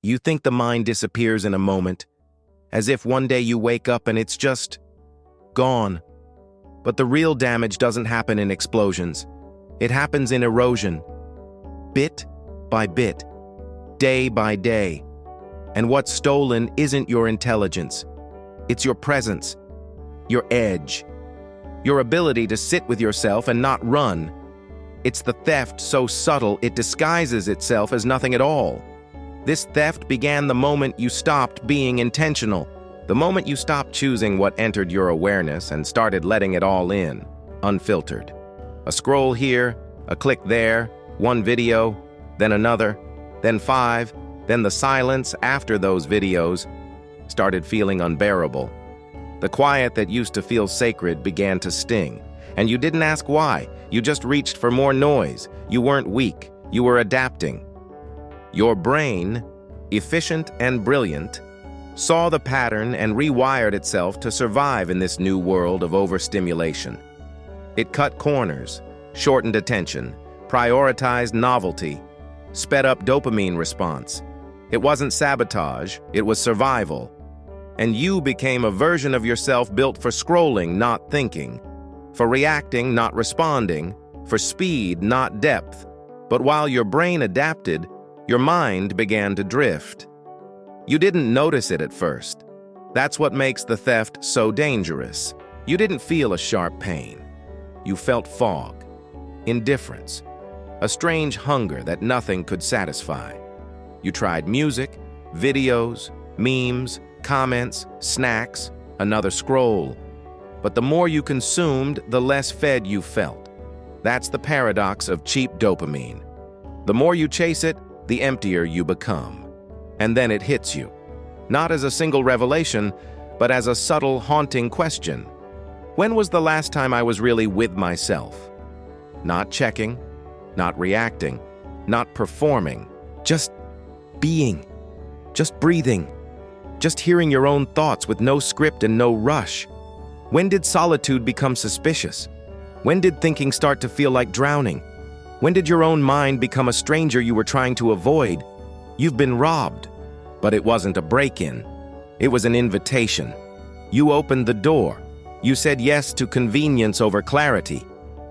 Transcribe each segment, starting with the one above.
You think the mind disappears in a moment, as if one day you wake up and it's just gone. But the real damage doesn't happen in explosions. It happens in erosion, bit by bit, day by day. And what's stolen isn't your intelligence. It's your presence, your edge, your ability to sit with yourself and not run. It's the theft so subtle it disguises itself as nothing at all. This theft began the moment you stopped being intentional, the moment you stopped choosing what entered your awareness and started letting it all in, unfiltered. A scroll here, a click there, one video, then another, then 5, then the silence after those videos started feeling unbearable. The quiet that used to feel sacred began to sting, and you didn't ask why. You just reached for more noise. You weren't weak. You were adapting. Your brain, efficient and brilliant, saw the pattern and rewired itself to survive in this new world of overstimulation. It cut corners, shortened attention, prioritized novelty, sped up dopamine response. It wasn't sabotage, it was survival. And you became a version of yourself built for scrolling, not thinking, for reacting, not responding, for speed, not depth. But while your brain adapted, your mind began to drift. You didn't notice it at first. That's what makes the theft so dangerous. You didn't feel a sharp pain. You felt fog, indifference, a strange hunger that nothing could satisfy. You tried music, videos, memes, comments, snacks, another scroll. But the more you consumed, the less fed you felt. That's the paradox of cheap dopamine. The more you chase it, the emptier you become. And then it hits you, not as a single revelation, but as a subtle, haunting question. When was the last time I was really with myself? Not checking, not reacting, not performing, just being, just breathing, just hearing your own thoughts with no script and no rush. When did solitude become suspicious? When did thinking start to feel like drowning? When did your own mind become a stranger you were trying to avoid? You've been robbed. But it wasn't a break-in. It was an invitation. You opened the door. You said yes to convenience over clarity.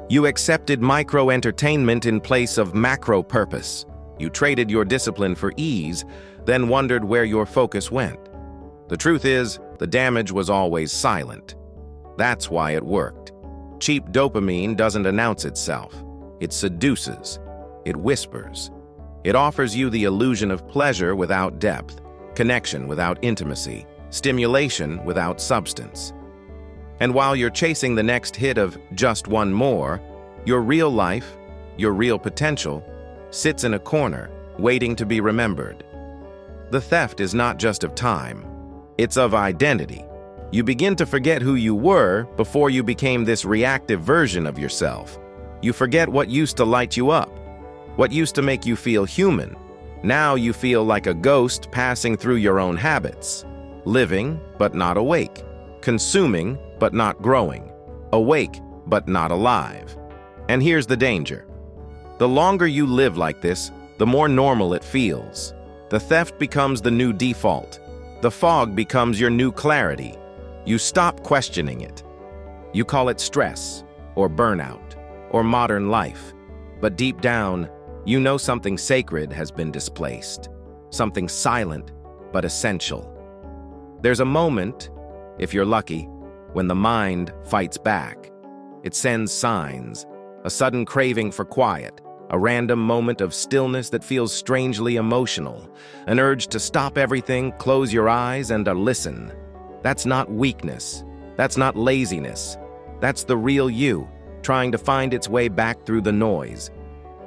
You accepted micro-entertainment in place of macro-purpose. You traded your discipline for ease, then wondered where your focus went. The truth is, the damage was always silent. That's why it worked. Cheap dopamine doesn't announce itself. It seduces. It whispers. It offers you the illusion of pleasure without depth, connection without intimacy, stimulation without substance. And while you're chasing the next hit of just one more, your real life, your real potential, sits in a corner, waiting to be remembered. The theft is not just of time. It's of identity. You begin to forget who you were before you became this reactive version of yourself. You forget what used to light you up, what used to make you feel human. Now you feel like a ghost passing through your own habits, living but not awake, consuming but not growing, awake but not alive. And here's the danger. The longer you live like this, the more normal it feels. The theft becomes the new default. The fog becomes your new clarity. You stop questioning it. You call it stress, or burnout, or modern life. But deep down, you know something sacred has been displaced. Something silent, but essential. There's a moment, if you're lucky, when the mind fights back. It sends signs, a sudden craving for quiet, a random moment of stillness that feels strangely emotional, an urge to stop everything, close your eyes, and listen. That's not weakness. That's not laziness. That's the real you, trying to find its way back through the noise.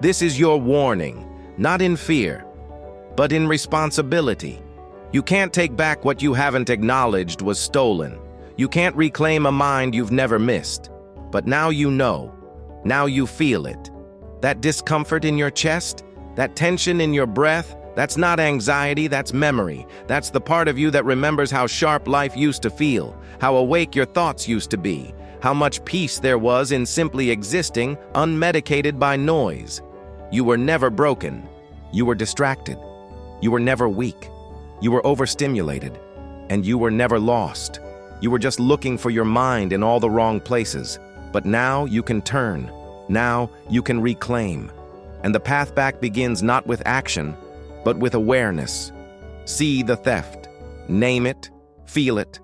This is your warning, not in fear, but in responsibility. You can't take back what you haven't acknowledged was stolen. You can't reclaim a mind you've never missed. But now you know. Now you feel it. That discomfort in your chest, that tension in your breath, that's not anxiety, that's memory. That's the part of you that remembers how sharp life used to feel, how awake your thoughts used to be, how much peace there was in simply existing, unmedicated by noise. You were never broken. You were distracted. You were never weak. You were overstimulated. And you were never lost. You were just looking for your mind in all the wrong places. But now you can turn. Now you can reclaim. And the path back begins not with action, but with awareness. See the theft. Name it. Feel it.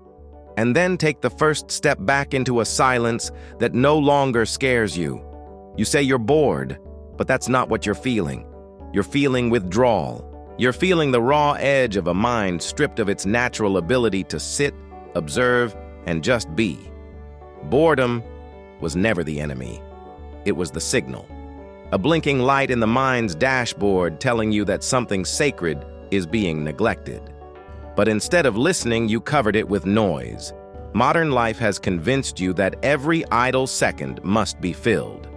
And then take the first step back into a silence that no longer scares you. You say you're bored, but that's not what you're feeling. You're feeling withdrawal. You're feeling the raw edge of a mind stripped of its natural ability to sit, observe, and just be. Boredom was never the enemy. It was the signal. A blinking light in the mind's dashboard telling you that something sacred is being neglected. But instead of listening, you covered it with noise. Modern life has convinced you that every idle second must be filled.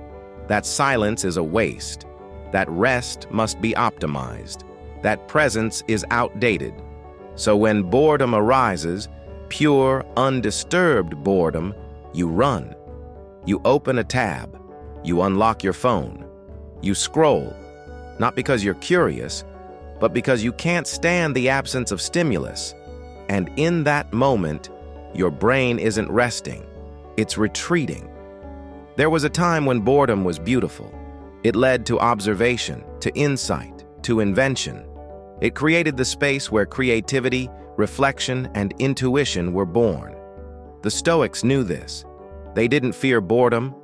That silence is a waste. That rest must be optimized. That presence is outdated. So when boredom arises, pure, undisturbed boredom, you run. You open a tab. You unlock your phone. You scroll, not because you're curious, but because you can't stand the absence of stimulus. And in that moment, your brain isn't resting. It's retreating. There was a time when boredom was beautiful. It led to observation, to insight, to invention. It created the space where creativity, reflection, and intuition were born. The Stoics knew this. They didn't fear boredom.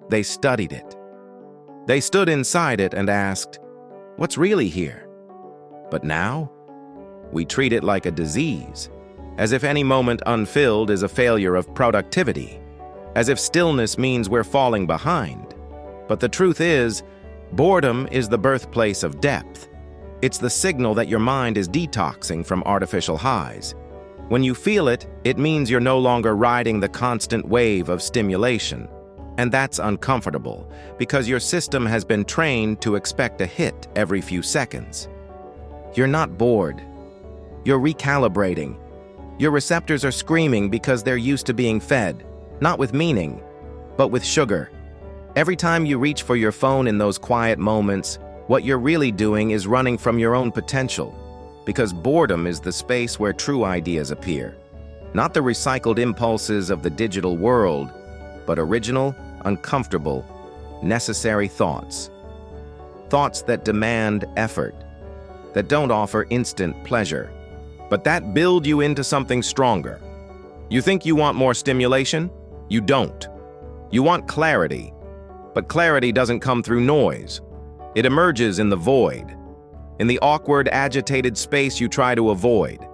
They studied it. They stood inside it and asked, "What's really here?" But now, we treat it like a disease, as if any moment unfilled is a failure of productivity, as if stillness means we're falling behind. But the truth is, boredom is the birthplace of depth. It's the signal that your mind is detoxing from artificial highs. When you feel it, it means you're no longer riding the constant wave of stimulation. And that's uncomfortable, because your system has been trained to expect a hit every few seconds. You're not bored. You're recalibrating. Your receptors are screaming because they're used to being fed, not with meaning, but with sugar. Every time you reach for your phone in those quiet moments, what you're really doing is running from your own potential, because boredom is the space where true ideas appear, not the recycled impulses of the digital world, but original, uncomfortable, necessary thoughts. Thoughts that demand effort, that don't offer instant pleasure, but that build you into something stronger. You think you want more stimulation? You don't. You want clarity, but clarity doesn't come through noise. It emerges in the void, in the awkward, agitated space you try to avoid,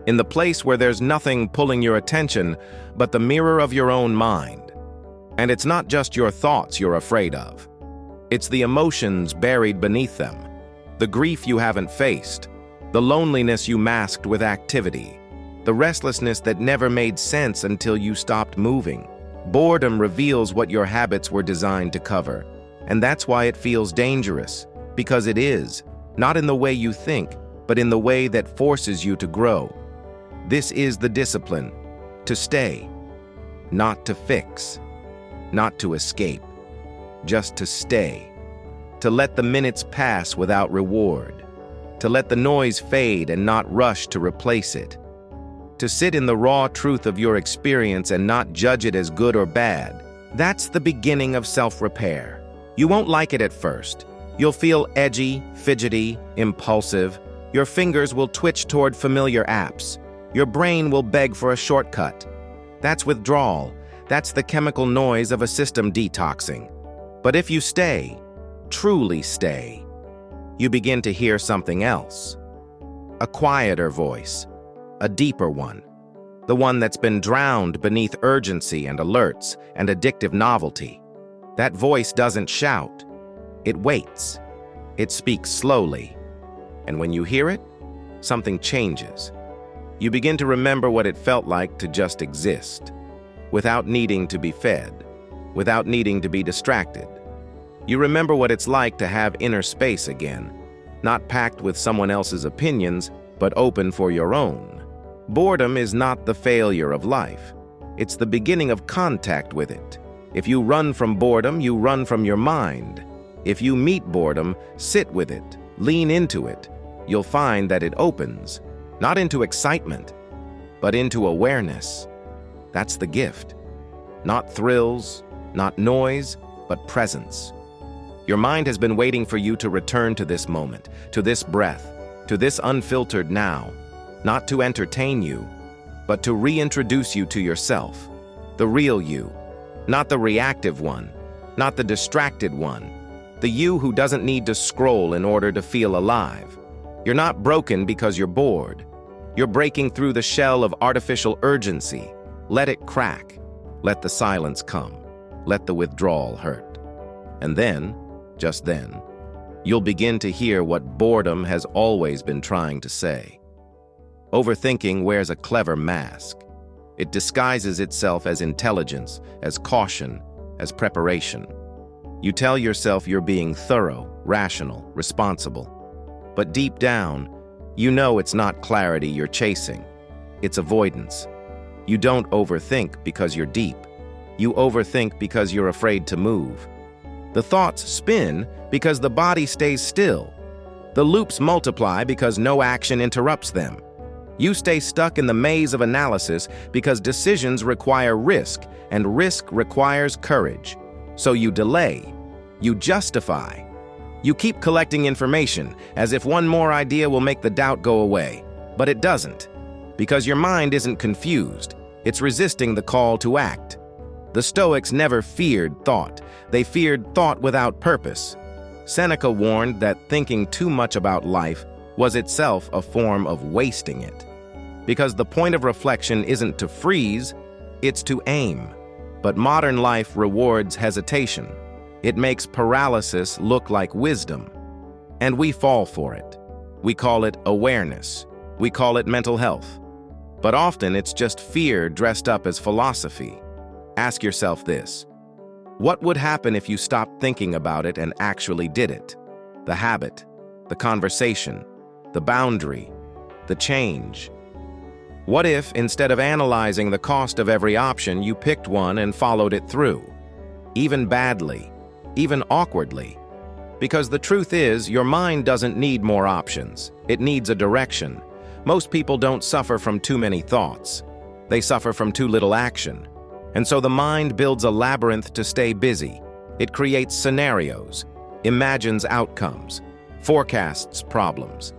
in the place where there's nothing pulling your attention but the mirror of your own mind. And it's not just your thoughts you're afraid of. It's the emotions buried beneath them, the grief you haven't faced, the loneliness you masked with activity, the restlessness that never made sense until you stopped moving. Boredom reveals what your habits were designed to cover, and that's why it feels dangerous, because it is, not in the way you think, but in the way that forces you to grow. This is the discipline, to stay, not to fix. Not to escape, just to stay, to let the minutes pass without reward, to let the noise fade and not rush to replace it, to sit in the raw truth of your experience and not judge it as good or bad. That's the beginning of self-repair. You won't like it at first. You'll feel edgy, fidgety, impulsive. Your fingers will twitch toward familiar apps. Your brain will beg for a shortcut. That's withdrawal. That's the chemical noise of a system detoxing. But if you stay, truly stay, you begin to hear something else. A quieter voice, a deeper one, the one that's been drowned beneath urgency and alerts and addictive novelty. That voice doesn't shout. It waits. It speaks slowly. And when you hear it, something changes. You begin to remember what it felt like to just exist, without needing to be fed, without needing to be distracted. You remember what it's like to have inner space again, not packed with someone else's opinions, but open for your own. Boredom is not the failure of life. It's the beginning of contact with it. If you run from boredom, you run from your mind. If you meet boredom, sit with it, lean into it, you'll find that it opens, not into excitement, but into awareness. That's the gift. Not thrills, not noise, but presence. Your mind has been waiting for you to return to this moment, to this breath, to this unfiltered now, not to entertain you, but to reintroduce you to yourself, the real you, not the reactive one, not the distracted one, the you who doesn't need to scroll in order to feel alive. You're not broken because you're bored. You're breaking through the shell of artificial urgency. Let it crack. Let the silence come. Let the withdrawal hurt. And then, just then, you'll begin to hear what boredom has always been trying to say. Overthinking wears a clever mask. It disguises itself as intelligence, as caution, as preparation. You tell yourself you're being thorough, rational, responsible. But deep down, you know it's not clarity you're chasing. It's avoidance. You don't overthink because you're deep. You overthink because you're afraid to move. The thoughts spin because the body stays still. The loops multiply because no action interrupts them. You stay stuck in the maze of analysis because decisions require risk, and risk requires courage. So you delay. You justify. You keep collecting information as if one more idea will make the doubt go away. But it doesn't. Because your mind isn't confused. It's resisting the call to act. The Stoics never feared thought. They feared thought without purpose. Seneca warned that thinking too much about life was itself a form of wasting it. Because the point of reflection isn't to freeze, it's to aim. But modern life rewards hesitation. It makes paralysis look like wisdom. And we fall for it. We call it awareness. We call it mental health. But often it's just fear dressed up as philosophy. Ask yourself this. What would happen if you stopped thinking about it and actually did it? The habit, the conversation, the boundary, the change. What if, instead of analyzing the cost of every option, you picked one and followed it through? Even badly, even awkwardly. Because the truth is, your mind doesn't need more options. It needs a direction. Most people don't suffer from too many thoughts. They suffer from too little action. And so the mind builds a labyrinth to stay busy. It creates scenarios, imagines outcomes, forecasts problems.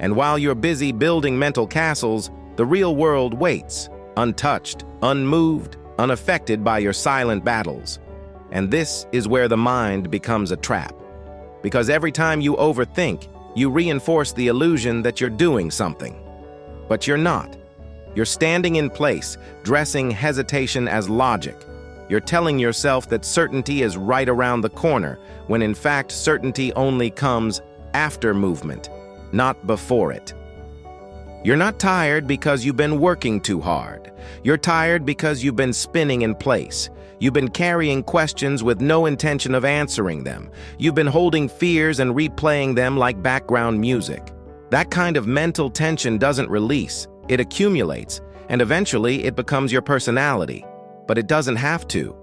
And while you're busy building mental castles, the real world waits, untouched, unmoved, unaffected by your silent battles. And this is where the mind becomes a trap. Because every time you overthink, you reinforce the illusion that you're doing something. But you're not. You're standing in place, dressing hesitation as logic. You're telling yourself that certainty is right around the corner, when in fact certainty only comes after movement, not before it. You're not tired because you've been working too hard. You're tired because you've been spinning in place. You've been carrying questions with no intention of answering them. You've been holding fears and replaying them like background music. That kind of mental tension doesn't release. It accumulates, and eventually it becomes your personality. But it doesn't have to.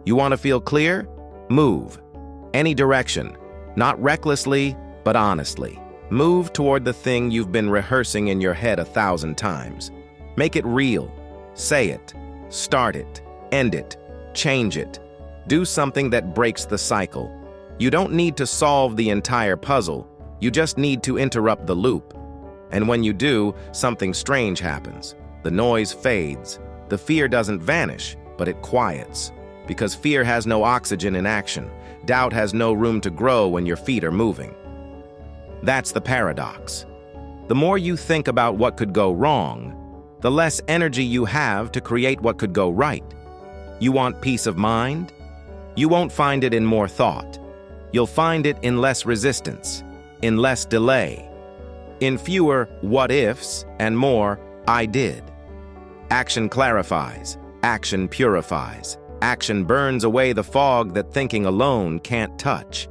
You want to feel clear? Move. Any direction. Not recklessly, but honestly. Move toward the thing you've been rehearsing in your head 1,000 times. Make it real. Say it. Start it. End it. Change it. Do something that breaks the cycle. You don't need to solve the entire puzzle. You just need to interrupt the loop. And when you do, something strange happens. The noise fades. The fear doesn't vanish, but it quiets. Because fear has no oxygen in action. Doubt has no room to grow when your feet are moving. That's the paradox. The more you think about what could go wrong, the less energy you have to create what could go right. You want peace of mind? You won't find it in more thought. You'll find it in less resistance, in less delay, in fewer what-ifs and more I did. Action clarifies. Action purifies. Action burns away the fog that thinking alone can't touch.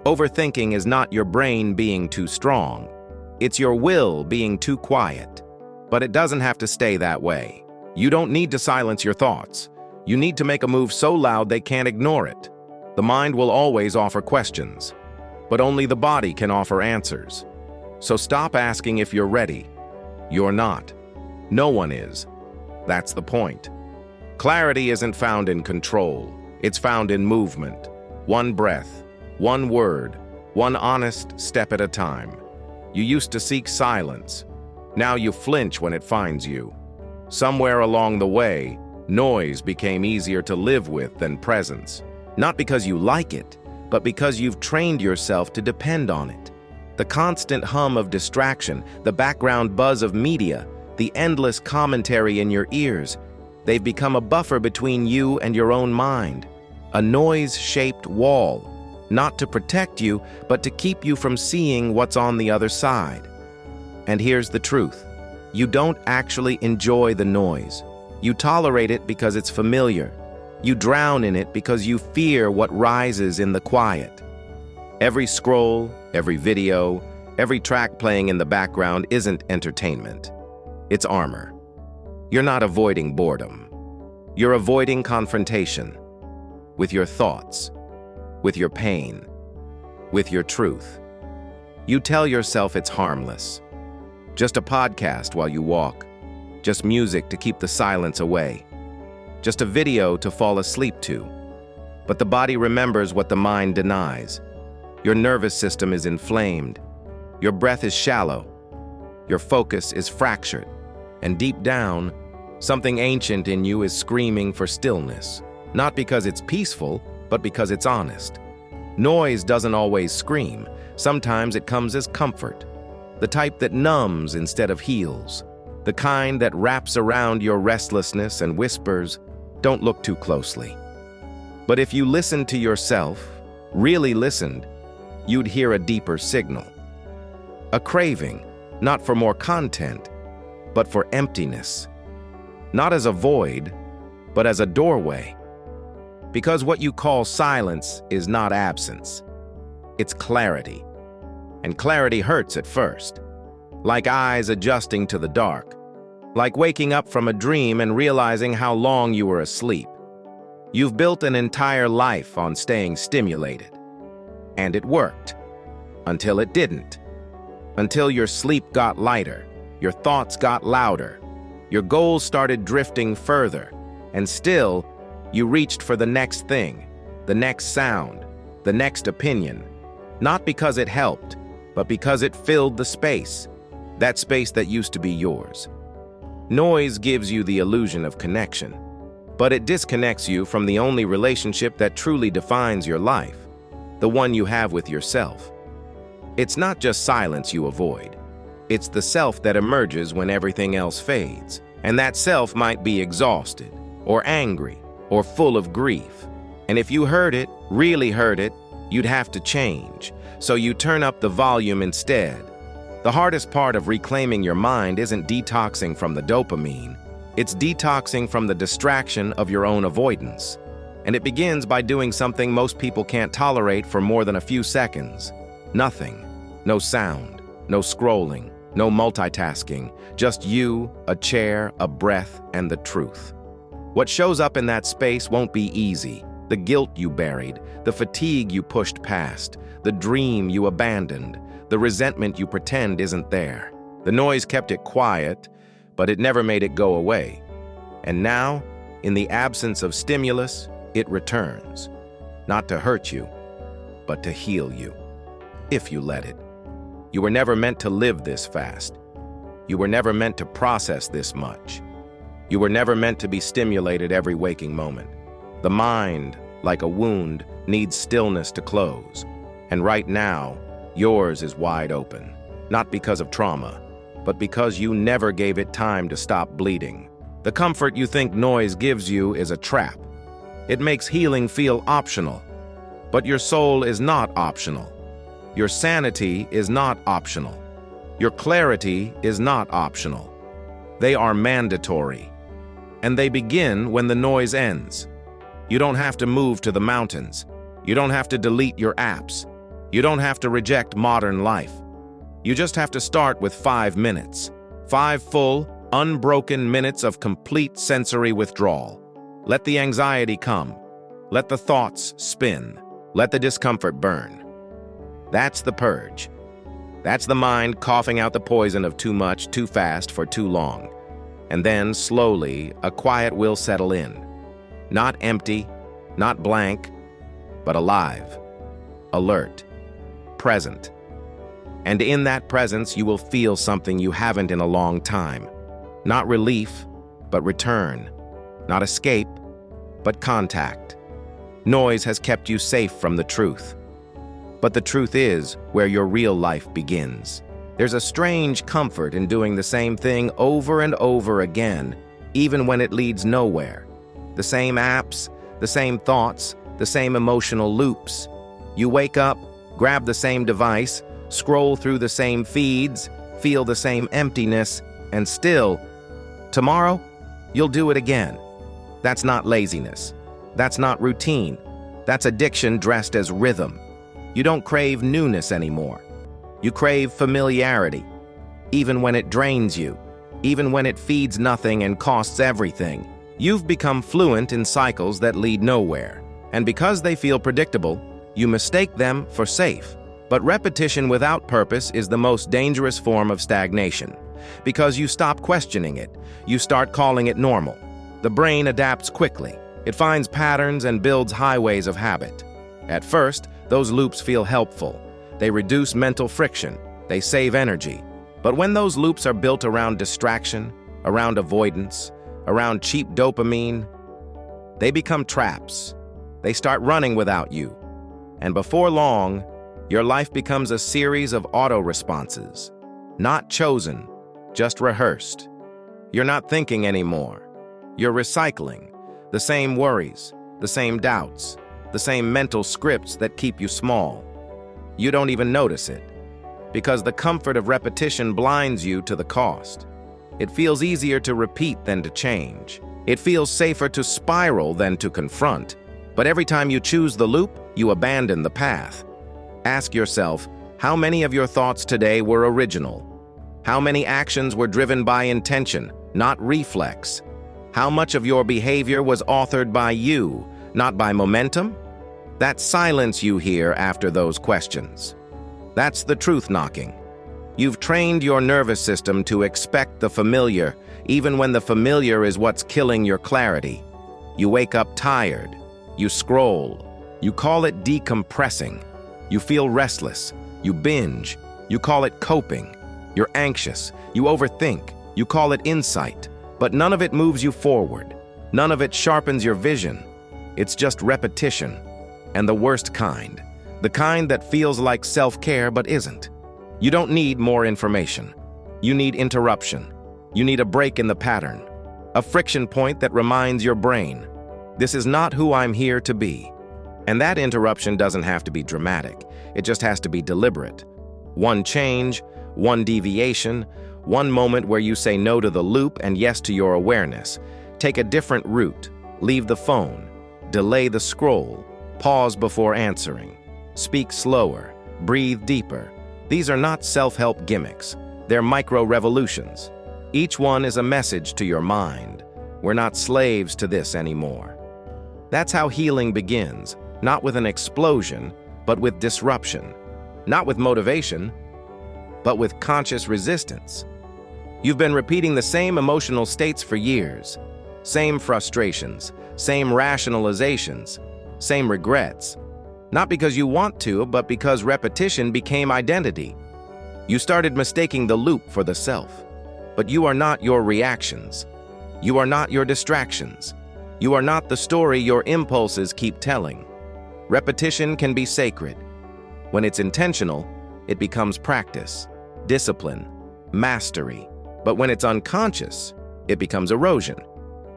Overthinking is not your brain being too strong. It's your will being too quiet. But it doesn't have to stay that way. You don't need to silence your thoughts. You need to make a move so loud they can't ignore it. The mind will always offer questions, but only the body can offer answers. So stop asking if you're ready. You're not. No one is. That's the point. Clarity isn't found in control. It's found in movement. One breath, one word, one honest step at a time. You used to seek silence. Now you flinch when it finds you. Somewhere along the way, noise became easier to live with than presence. Not because you like it, but because you've trained yourself to depend on it. The constant hum of distraction, the background buzz of media, the endless commentary in your ears, they've become a buffer between you and your own mind. A noise-shaped wall, not to protect you, but to keep you from seeing what's on the other side. And here's the truth. You don't actually enjoy the noise. You tolerate it because it's familiar. You drown in it because you fear what rises in the quiet. Every scroll, every video, every track playing in the background isn't entertainment. It's armor. You're not avoiding boredom. You're avoiding confrontation with your thoughts, with your pain, with your truth. You tell yourself it's harmless. Just a podcast while you walk. Just music to keep the silence away. Just a video to fall asleep to. But the body remembers what the mind denies. Your nervous system is inflamed. Your breath is shallow. Your focus is fractured. And deep down, something ancient in you is screaming for stillness. Not because it's peaceful, but because it's honest. Noise doesn't always scream. Sometimes it comes as comfort. The type that numbs instead of heals. The kind that wraps around your restlessness and whispers, "Don't look too closely." But if you listened to yourself, really listened, you'd hear a deeper signal. A craving, not for more content, but for emptiness. Not as a void, but as a doorway. Because what you call silence is not absence. It's clarity. And clarity hurts at first. Like eyes adjusting to the dark. Like waking up from a dream and realizing how long you were asleep. You've built an entire life on staying stimulated. And it worked. Until it didn't. Until your sleep got lighter, your thoughts got louder, your goals started drifting further, and still, you reached for the next thing, the next sound, the next opinion. Not because it helped, but because it filled the space. That space that used to be yours. Noise gives you the illusion of connection, but it disconnects you from the only relationship that truly defines your life, the one you have with yourself. It's not just silence you avoid. It's the self that emerges when everything else fades. And that self might be exhausted, or angry, or full of grief. And if you heard it, really heard it, you'd have to change. So you turn up the volume instead. The hardest part of reclaiming your mind isn't detoxing from the dopamine. It's detoxing from the distraction of your own avoidance. And it begins by doing something most people can't tolerate for more than a few seconds. Nothing. No sound. No scrolling. No multitasking. Just you, a chair, a breath, and the truth. What shows up in that space won't be easy. The guilt you buried, the fatigue you pushed past, the dream you abandoned, the resentment you pretend isn't there. The noise kept it quiet, but it never made it go away. And now, in the absence of stimulus, it returns. Not to hurt you, but to heal you, if you let it. You were never meant to live this fast. You were never meant to process this much. You were never meant to be stimulated every waking moment. The mind, like a wound, needs stillness to close. And right now, yours is wide open. Not because of trauma, but because you never gave it time to stop bleeding. The comfort you think noise gives you is a trap. It makes healing feel optional. But your soul is not optional. Your sanity is not optional. Your clarity is not optional. They are mandatory. And they begin when the noise ends. You don't have to move to the mountains. You don't have to delete your apps. You don't have to reject modern life. You just have to start with 5 minutes. 5 full, unbroken minutes of complete sensory withdrawal. Let the anxiety come. Let the thoughts spin. Let the discomfort burn. That's the purge. That's the mind coughing out the poison of too much, too fast, for too long. And then, slowly, a quiet will settle in. Not empty, not blank, but alive, alert, present. And in that presence, you will feel something you haven't in a long time. Not relief, but return. Not escape, but contact. Noise has kept you safe from the truth. But the truth is where your real life begins. There's a strange comfort in doing the same thing over and over again, even when it leads nowhere. The same apps, the same thoughts, the same emotional loops. You wake up, grab the same device, scroll through the same feeds, feel the same emptiness, and still, tomorrow, you'll do it again. That's not laziness. That's not routine. That's addiction dressed as rhythm. You don't crave newness anymore. You crave familiarity, even when it drains you, even when it feeds nothing and costs everything. You've become fluent in cycles that lead nowhere, and because they feel predictable, you mistake them for safe. But repetition without purpose is the most dangerous form of stagnation, because you stop questioning it, you start calling it normal. The brain adapts quickly. It finds patterns and builds highways of habit. At first, those loops feel helpful. They reduce mental friction. They save energy. But when those loops are built around distraction, around avoidance, around cheap dopamine, they become traps. They start running without you. And before long, your life becomes a series of auto-responses. Not chosen, just rehearsed. You're not thinking anymore. You're recycling. The same worries, the same doubts, the same mental scripts that keep you small. You don't even notice it, because the comfort of repetition blinds you to the cost. It feels easier to repeat than to change. It feels safer to spiral than to confront. But every time you choose the loop, you abandon the path. Ask yourself, how many of your thoughts today were original? How many actions were driven by intention, not reflex? How much of your behavior was authored by you, not by momentum? That silence you hear after those questions. That's the truth knocking. You've trained your nervous system to expect the familiar, even when the familiar is what's killing your clarity. You wake up tired. You scroll. You call it decompressing. You feel restless. You binge. You call it coping. You're anxious. You overthink. You call it insight. But none of it moves you forward. None of it sharpens your vision. It's just repetition. And the worst kind. The kind that feels like self-care but isn't. You don't need more information. You need interruption. You need a break in the pattern. A friction point that reminds your brain, this is not who I'm here to be. And that interruption doesn't have to be dramatic. It just has to be deliberate. One change, one deviation, one moment where you say no to the loop and yes to your awareness. Take a different route. Leave the phone. Delay the scroll. Pause before answering. Speak slower. Breathe deeper. These are not self-help gimmicks. They're micro-revolutions. Each one is a message to your mind. We're not slaves to this anymore. That's how healing begins, not with an explosion, but with disruption. Not with motivation, but with conscious resistance. You've been repeating the same emotional states for years. Same frustrations, same rationalizations, same regrets. Not because you want to, but because repetition became identity. You started mistaking the loop for the self. But you are not your reactions. You are not your distractions. You are not the story your impulses keep telling. Repetition can be sacred. When it's intentional, it becomes practice, discipline, mastery. But when it's unconscious, it becomes erosion.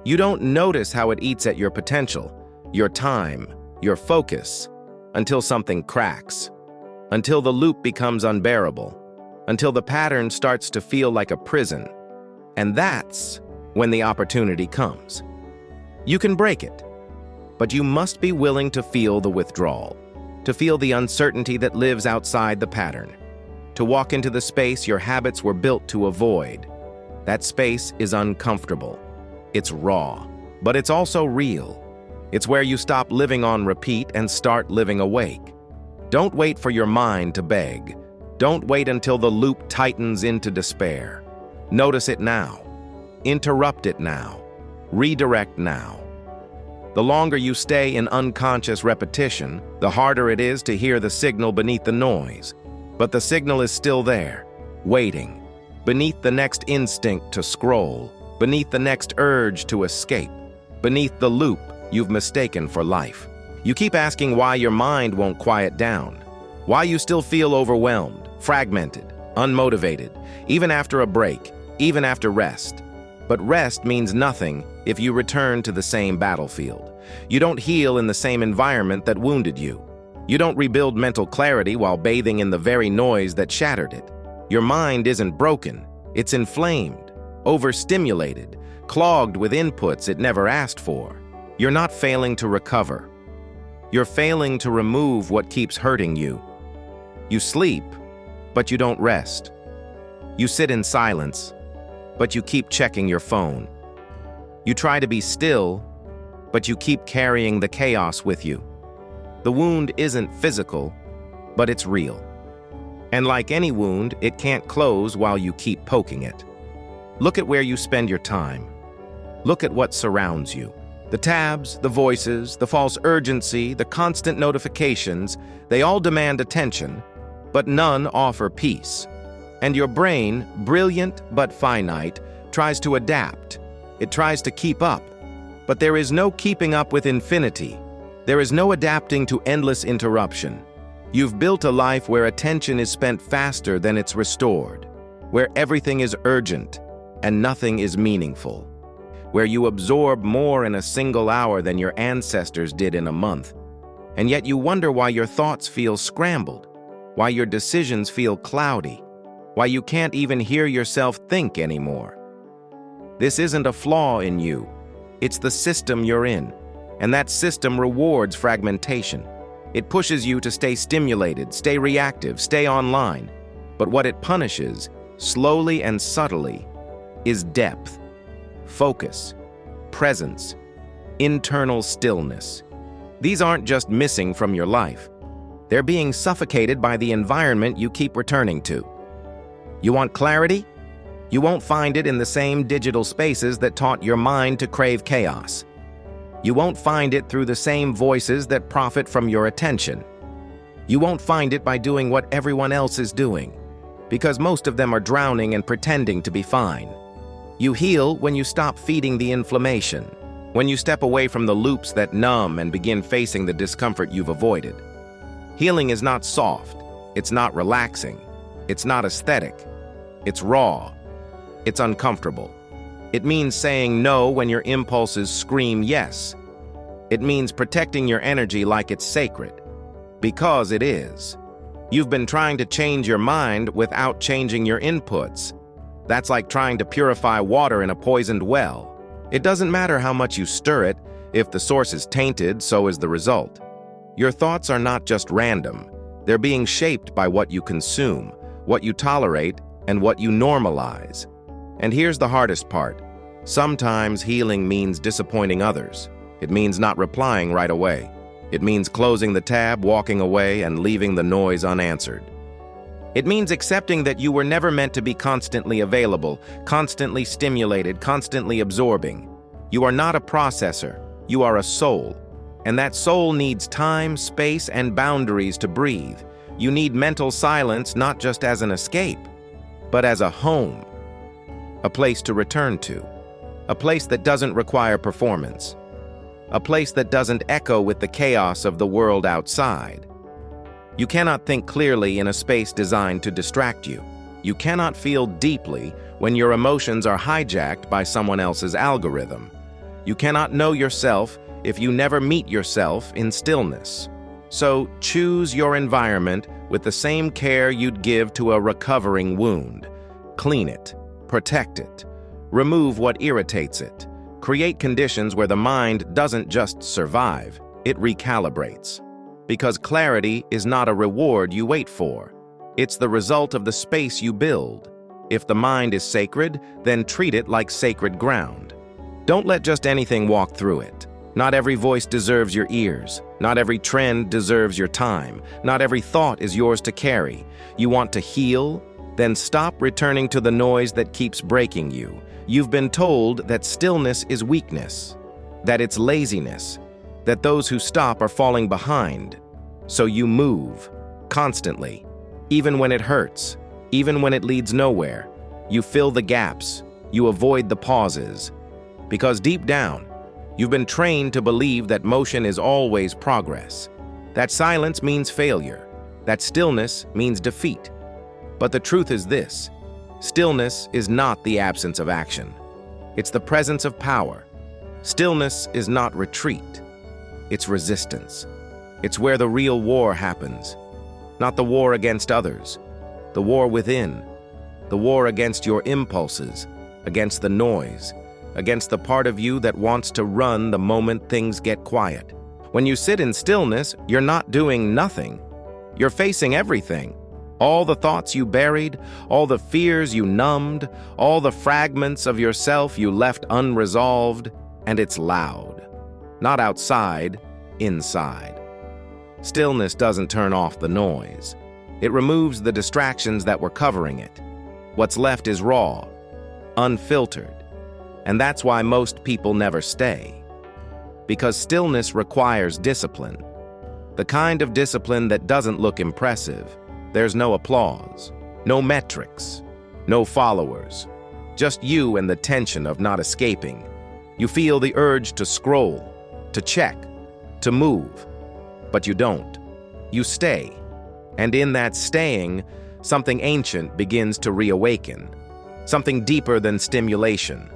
You don't notice how it eats at your potential, your time, your focus, until something cracks, until the loop becomes unbearable, until the pattern starts to feel like a prison. And that's when the opportunity comes. You can break it, but you must be willing to feel the withdrawal, to feel the uncertainty that lives outside the pattern, to walk into the space your habits were built to avoid. That space is uncomfortable. It's raw, but it's also real. It's where you stop living on repeat and start living awake. Don't wait for your mind to beg. Don't wait until the loop tightens into despair. Notice it now. Interrupt it now. Redirect now. The longer you stay in unconscious repetition, the harder it is to hear the signal beneath the noise. But the signal is still there, waiting, beneath the next instinct to scroll, beneath the next urge to escape, beneath the loop you've mistaken for life. You keep asking why your mind won't quiet down, why you still feel overwhelmed, fragmented, unmotivated, even after a break, even after rest. But rest means nothing if you return to the same battlefield. You don't heal in the same environment that wounded you. You don't rebuild mental clarity while bathing in the very noise that shattered it. Your mind isn't broken, it's inflamed, overstimulated, clogged with inputs it never asked for. You're not failing to recover. You're failing to remove what keeps hurting you. You sleep, but you don't rest. You sit in silence, but you keep checking your phone. You try to be still, but you keep carrying the chaos with you. The wound isn't physical, but it's real. And like any wound, it can't close while you keep poking it. Look at where you spend your time. Look at what surrounds you. The tabs, the voices, the false urgency, the constant notifications, they all demand attention, but none offer peace. And your brain, brilliant but finite, tries to adapt. It tries to keep up. But there is no keeping up with infinity. There is no adapting to endless interruption. You've built a life where attention is spent faster than it's restored, where everything is urgent and nothing is meaningful, where you absorb more in a single hour than your ancestors did in a month. And yet you wonder why your thoughts feel scrambled, why your decisions feel cloudy, why you can't even hear yourself think anymore. This isn't a flaw in you. It's the system you're in, and that system rewards fragmentation. It pushes you to stay stimulated, stay reactive, stay online. But what it punishes, slowly and subtly, is depth, focus, presence, internal stillness. These aren't just missing from your life. They're being suffocated by the environment you keep returning to. You want clarity? You won't find it in the same digital spaces that taught your mind to crave chaos. You won't find it through the same voices that profit from your attention. You won't find it by doing what everyone else is doing, because most of them are drowning and pretending to be fine. You heal when you stop feeding the inflammation, when you step away from the loops that numb and begin facing the discomfort you've avoided. Healing is not soft, it's not relaxing, it's not aesthetic, it's raw, it's uncomfortable. It means saying no when your impulses scream yes. It means protecting your energy like it's sacred, because it is. You've been trying to change your mind without changing your inputs. That's like trying to purify water in a poisoned well. It doesn't matter how much you stir it, if the source is tainted, so is the result. Your thoughts are not just random. They're being shaped by what you consume, what you tolerate, and what you normalize. And here's the hardest part. Sometimes healing means disappointing others. It means not replying right away. It means closing the tab, walking away, and leaving the noise unanswered. It means accepting that you were never meant to be constantly available, constantly stimulated, constantly absorbing. You are not a processor. You are a soul. And that soul needs time, space, and boundaries to breathe. You need mental silence not just as an escape, but as a home. A place to return to. A place that doesn't require performance. A place that doesn't echo with the chaos of the world outside. You cannot think clearly in a space designed to distract you. You cannot feel deeply when your emotions are hijacked by someone else's algorithm. You cannot know yourself if you never meet yourself in stillness. So choose your environment with the same care you'd give to a recovering wound. Clean it. Protect it. Remove what irritates it. Create conditions where the mind doesn't just survive, it recalibrates. Because clarity is not a reward you wait for. It's the result of the space you build. If the mind is sacred, then treat it like sacred ground. Don't let just anything walk through it. Not every voice deserves your ears. Not every trend deserves your time. Not every thought is yours to carry. You want to heal? Then stop returning to the noise that keeps breaking you. You've been told that stillness is weakness, that it's laziness, that those who stop are falling behind. So you move, constantly, even when it hurts, even when it leads nowhere. You fill the gaps, you avoid the pauses. Because deep down, you've been trained to believe that motion is always progress, that silence means failure, that stillness means defeat. But the truth is this: stillness is not the absence of action. It's the presence of power. Stillness is not retreat. It's resistance. It's where the real war happens. Not the war against others, the war within, the war against your impulses, against the noise, against the part of you that wants to run the moment things get quiet. When you sit in stillness, you're not doing nothing. You're facing everything. All the thoughts you buried, all the fears you numbed, all the fragments of yourself you left unresolved, and it's loud. Not outside, inside. Stillness doesn't turn off the noise. It removes the distractions that were covering it. What's left is raw, unfiltered. And that's why most people never stay. Because stillness requires discipline. The kind of discipline that doesn't look impressive. There's no applause, no metrics, no followers. Just you and the tension of not escaping. You feel the urge to scroll, to check, to move. But you don't. You stay. And in that staying, something ancient begins to reawaken. Something deeper than stimulation.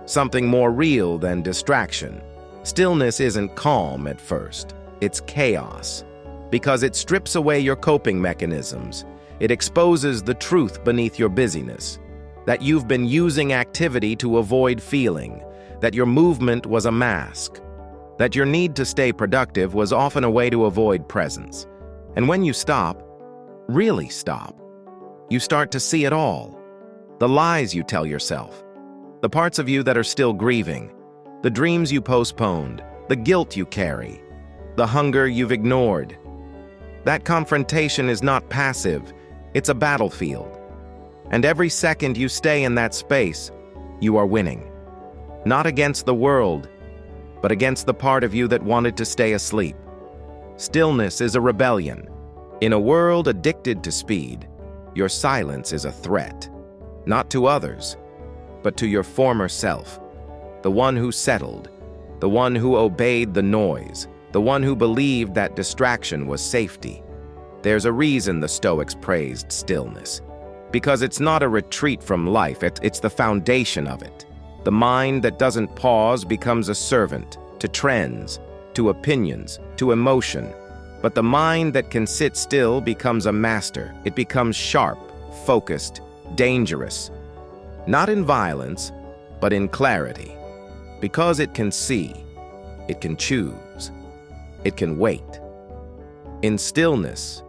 Something more real than distraction. Stillness isn't calm at first. It's chaos. Because it strips away your coping mechanisms. It exposes the truth beneath your busyness. That you've been using activity to avoid feeling. That your movement was a mask. That your need to stay productive was often a way to avoid presence. And when you stop, really stop, you start to see it all. The lies you tell yourself. The parts of you that are still grieving. The dreams you postponed. The guilt you carry. The hunger you've ignored. That confrontation is not passive, it's a battlefield. And every second you stay in that space, you are winning. Not against the world, but against the part of you that wanted to stay asleep. Stillness is a rebellion. In a world addicted to speed, your silence is a threat. Not to others, but to your former self. The one who settled, the one who obeyed the noise, the one who believed that distraction was safety. There's a reason the Stoics praised stillness. Because it's not a retreat from life, it's the foundation of it. The mind that doesn't pause becomes a servant to trends, to opinions, to emotion. But the mind that can sit still becomes a master. It becomes sharp, focused, dangerous. Not in violence, but in clarity. Because it can see, it can choose. It can wait. In stillness,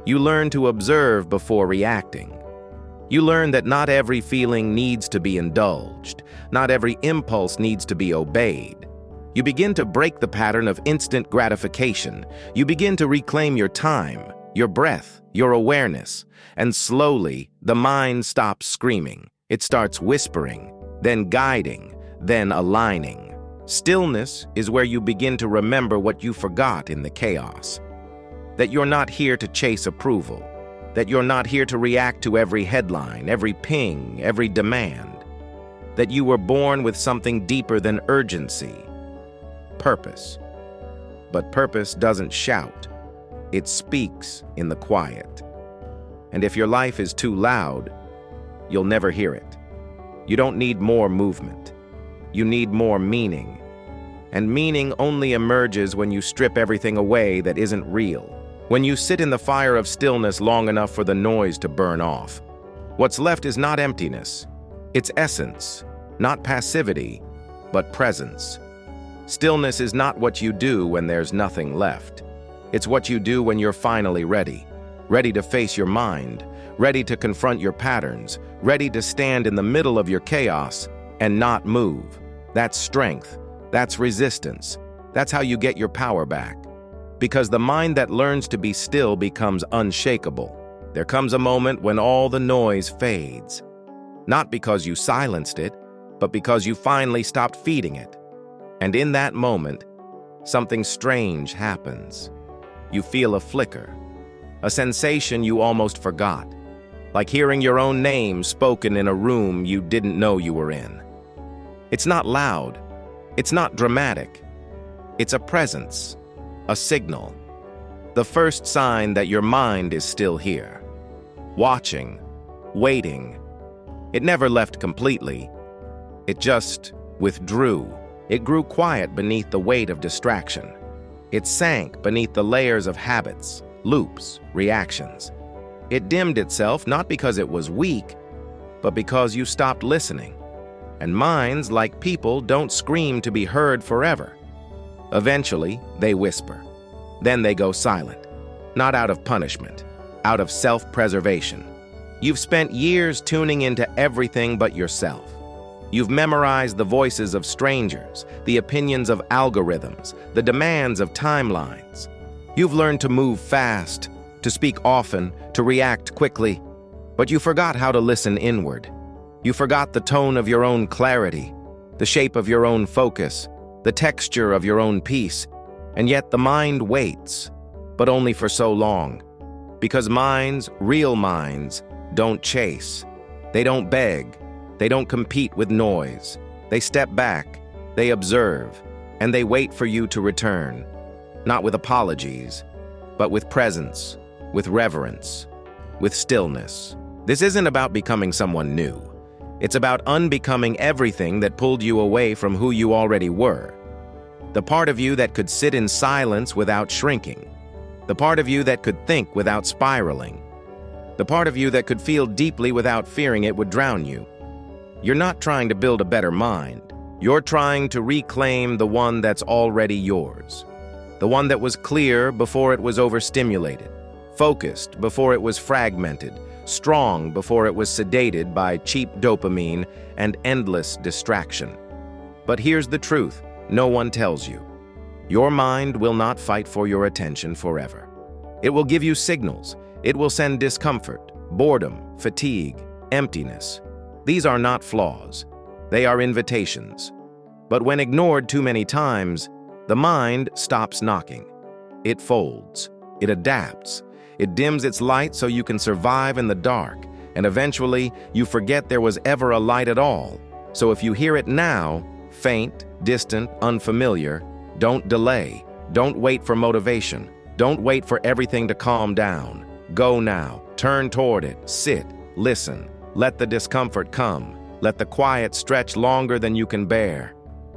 you learn to observe before reacting. You learn that not every feeling needs to be indulged. Not every impulse needs to be obeyed. You begin to break the pattern of instant gratification. You begin to reclaim your time, your breath, your awareness. And slowly, the mind stops screaming. It starts whispering, then guiding, then aligning. Stillness is where you begin to remember what you forgot in the chaos. That you're not here to chase approval. That you're not here to react to every headline, every ping, every demand. That you were born with something deeper than urgency. Purpose. But purpose doesn't shout. It speaks in the quiet. And if your life is too loud, you'll never hear it. You don't need more movement. You need more meaning. And meaning only emerges when you strip everything away that isn't real. When you sit in the fire of stillness long enough for the noise to burn off. What's left is not emptiness. It's essence, not passivity, but presence. Stillness is not what you do when there's nothing left. It's what you do when you're finally ready. Ready to face your mind, ready to confront your patterns, ready to stand in the middle of your chaos and not move. That's strength. That's resistance. That's how you get your power back. Because the mind that learns to be still becomes unshakable. There comes a moment when all the noise fades. Not because you silenced it, but because you finally stopped feeding it. And in that moment, something strange happens. You feel a flicker, a sensation you almost forgot, like hearing your own name spoken in a room you didn't know you were in. It's not loud, it's not dramatic. It's a presence, a signal, the first sign that your mind is still here, watching, waiting. It never left completely. It just withdrew. It grew quiet beneath the weight of distraction. It sank beneath the layers of habits, loops, reactions. It dimmed itself not because it was weak, but because you stopped listening. And minds, like people, don't scream to be heard forever. Eventually, they whisper. Then they go silent, not out of punishment, out of self-preservation. You've spent years tuning into everything but yourself. You've memorized the voices of strangers, the opinions of algorithms, the demands of timelines. You've learned to move fast, to speak often, to react quickly, but you forgot how to listen inward. You forgot the tone of your own clarity, the shape of your own focus, the texture of your own peace, and yet the mind waits, but only for so long. Because minds, real minds, don't chase. They don't beg. They don't compete with noise. They step back, they observe, and they wait for you to return. Not with apologies, but with presence, with reverence, with stillness. This isn't about becoming someone new. It's about unbecoming everything that pulled you away from who you already were. The part of you that could sit in silence without shrinking. The part of you that could think without spiraling. The part of you that could feel deeply without fearing it would drown you. You're not trying to build a better mind. You're trying to reclaim the one that's already yours. The one that was clear before it was overstimulated, focused before it was fragmented, strong before it was sedated by cheap dopamine and endless distraction. But here's the truth no one tells you. Your mind will not fight for your attention forever. It will give you signals. It will send discomfort, boredom, fatigue, emptiness. These are not flaws. They are invitations. But when ignored too many times, the mind stops knocking. It folds. It adapts. It dims its light so you can survive in the dark, and eventually you forget there was ever a light at all. So if you hear it now, faint, distant, unfamiliar, don't delay. Don't wait for motivation. Don't wait for everything to calm down. Go now. Turn toward it. Sit. Listen. Let the discomfort come. Let the quiet stretch longer than you can bear.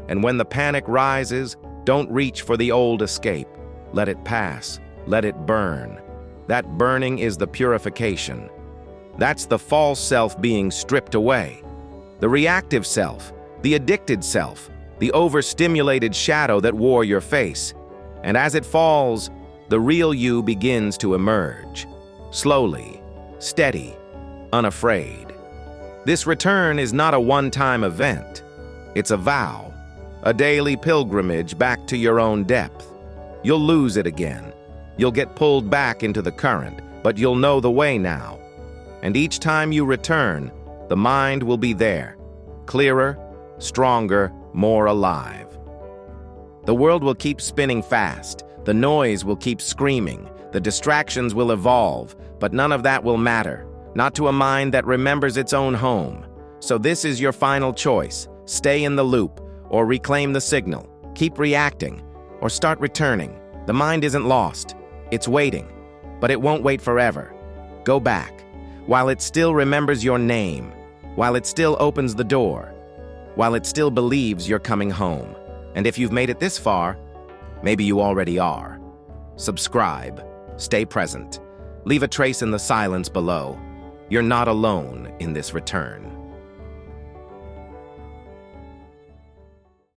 And when the panic rises, don't reach for the old escape. Let it pass. Let it burn. That burning is the purification. That's the false self being stripped away. The reactive self, the addicted self, the overstimulated shadow that wore your face. And as it falls, the real you begins to emerge. Slowly, steady, unafraid. This return is not a one-time event. It's a vow, a daily pilgrimage back to your own depth. You'll lose it again. You'll get pulled back into the current, but you'll know the way now. And each time you return, the mind will be there, clearer, stronger, more alive. The world will keep spinning fast. The noise will keep screaming. The distractions will evolve, but none of that will matter. Not to a mind that remembers its own home. So this is your final choice. Stay in the loop, or reclaim the signal. Keep reacting, or start returning. The mind isn't lost. It's waiting, but it won't wait forever. Go back, while it still remembers your name, while it still opens the door, while it still believes you're coming home. And if you've made it this far, maybe you already are. Subscribe, stay present, leave a trace in the silence below. You're not alone in this return.